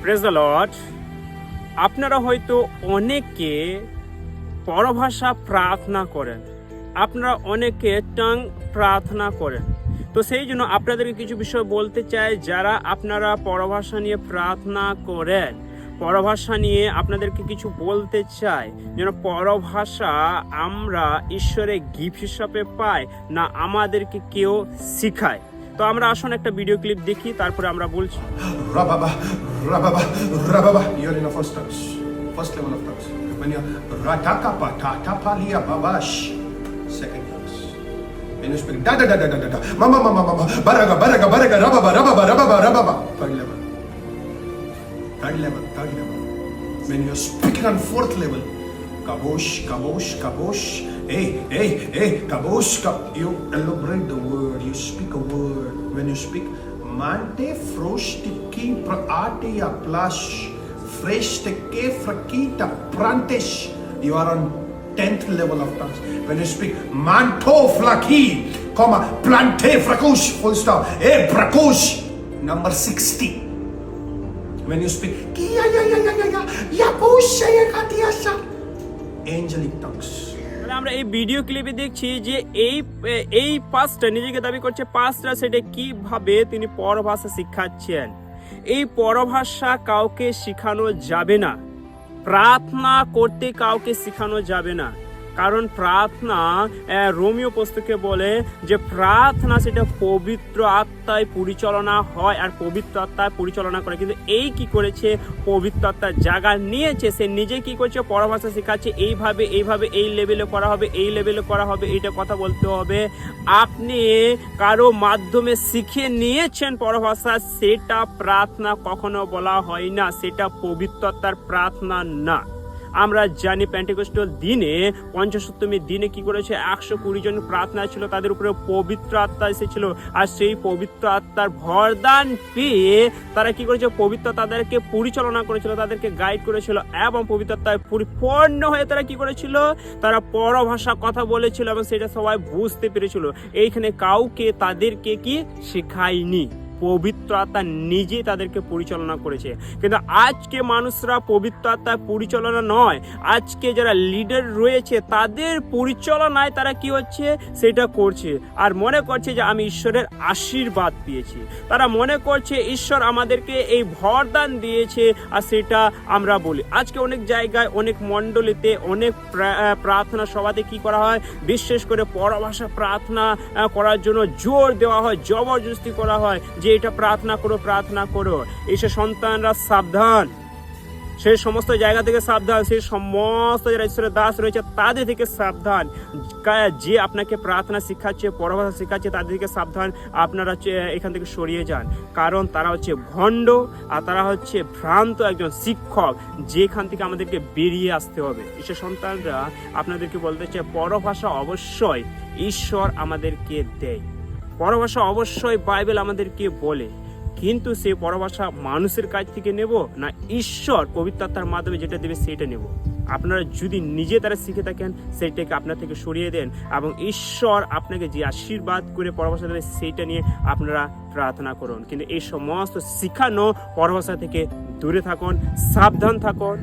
Praise the Lord. আপনারা হয়তো অনেকে পরভাষা প্রার্থনা করেন, আপনারা অনেকে টাং প্রার্থনা করেন। তো সেই জন্য আপনাদেরকে কিছু বিষয় বলতে চাই। যারা আপনারা পরভাষা নিয়ে প্রার্থনা করেন, পরভাষা নিয়ে আপনাদেরকে কিছু বলতে চাই, যেন পরভাষা আমরা ঈশ্বরের গিফট হিসাবে পাই না আমাদেরকে কেউ শিখায়। তো আমরা আসুন একটা ভিডিও ক্লিপ দেখি, তারপরে আমরা বলছি। Rababa, rababa, rababa. You're in the first level of tongues. When you're ratakapa, tatapalia babash, second tongues. When you speak da da da da da da, mama mama mama, baraga baraga baraga, rababa rababa rababa rababa. Third level. When you're speaking on fourth level, kabosh, kabosh, kabosh. Hey, kabosh, you elaborate the word. You speak a word. When you speak, mante frostiki praatia plush, fresteke frakita prantish. You are on 10th level of tongues. When you speak, manto flaki, comma, plante frakush, full stop. Hey, brakush, number 60. When you speak, angelic tongues. আমরা এই video ক্লিপে দেখছি যে এই পাস্টার নিজেকে দাবি করছে পাস্টার, সেটা কিভাবে তিনি পরভাষা শিখাচ্ছেন। এই পরভাষা কাউকে শেখানো যাবে না, প্রার্থনা করতে কাউকে শেখানো যাবে না। কারণ প্রার্থনা, রোমীয় পুস্তকে বলে যে প্রার্থনা সেটা পবিত্র আত্মায় পরিচালনা হয় আর পবিত্র আত্মায় পরিচালনা করে। কিন্তু এই কি করেছে, পবিত্র আত্মার জায়গা নিয়েছে, সে নিজে কি করছে, পরভাষা শেখাচ্ছে। এইভাবে এই লেভেলে করা হবে, এই লেভেলে করা হবে, এইটা কথা বলতে হবে। আপনি কারো মাধ্যমে শিখে নিয়েছেন পরভাষা, সেটা প্রার্থনা কখনো বলা হয় না, সেটা পবিত্র আত্মার প্রার্থনা না। আমরা জানি পেন্টেকস্টাল দিনে, পঞ্চসপ্তমীর দিনে কি করেছে, 120 জন প্রার্থনা ছিল, তাদের উপরে পবিত্র আত্মা এসেছিল। আর সেই পবিত্র আত্মার ভরদান পেয়ে তারা কি করেছে, পবিত্র তাদেরকে পরিচালনা করেছিল, তাদেরকে গাইড করেছিল এবং পবিত্র আত্মায় পরিপূর্ণ হয়ে তারা কি করেছিল, তারা পরভাষা কথা বলেছিল এবং সেটা সবাই বুঝতে পেরেছিল। এইখানে কাউকে তাদেরকে কি শেখায়নি, পবিত্র আত্মা নিজেই তাদেরকে পরিচালনা করেছে। কিন্তু আজকে মানুষরা পবিত্র আত্মার পরিচালনা নয়, আজকে যারা লিডার রয়েছে তাদের পরিচালনায় তারা কি হচ্ছে, সেটা করছে আর মনে করছে যে আমি ঈশ্বরের আশীর্বাদ পেয়েছি। তারা মনে করছে ঈশ্বর আমাদেরকে এই ভরদান দিয়েছে আর সেটা আমরা বলি। আজকে অনেক জায়গায়, অনেক মণ্ডলীতে, অনেক প্রার্থনা সভাতে কি করা হয়, বিশেষ করে পরভাষা প্রার্থনা করার জন্য জোর দেওয়া হয়, জবরদস্তি করা হয় যে এটা প্রার্থনা করো। এইসব সন্তানরা সাবধান, সেই সমস্ত জায়গা থেকে সাবধান, সেই সমস্ত যারা ঈশ্বরের দাস রয়েছে তাদের থেকে সাবধান। যে আপনাকে প্রার্থনা শিখাচ্ছে, পরভাষা শিখাচ্ছে, তাদের থেকে সাবধান। আপনারা এখান থেকে সরিয়ে যান, কারণ তারা হচ্ছে ভণ্ড আর তারা হচ্ছে ভ্রান্ত একজন শিক্ষক, যেখান থেকে আমাদেরকে বেরিয়ে আসতে হবে। ঈশ্বর সন্তানরা আপনাদেরকে বলতে চাই, পরভাষা অবশ্যই ঈশ্বর আমাদেরকে দেয়, পরভাষা অবশ্যই বাইবেল আমাদেরকে বলে, কিন্তু সেই পরভাষা মানুষের কাছ থেকে নেব না ঈশ্বর পবিত্র আত্মার মাধ্যমে যেটা দেবে সেটা নেব। আপনারা যদি নিজে তারা শিখে থাকেন, সেইটাকে আপনার থেকে সরিয়ে দেন এবং ঈশ্বর আপনাকে যে আশীর্বাদ করে পরভাষা দেবে সেইটা নিয়ে আপনারা প্রার্থনা করুন। কিন্তু এই সমস্ত শিখানো পরভাষা থেকে দূরে থাকুন, সাবধান থাকুন।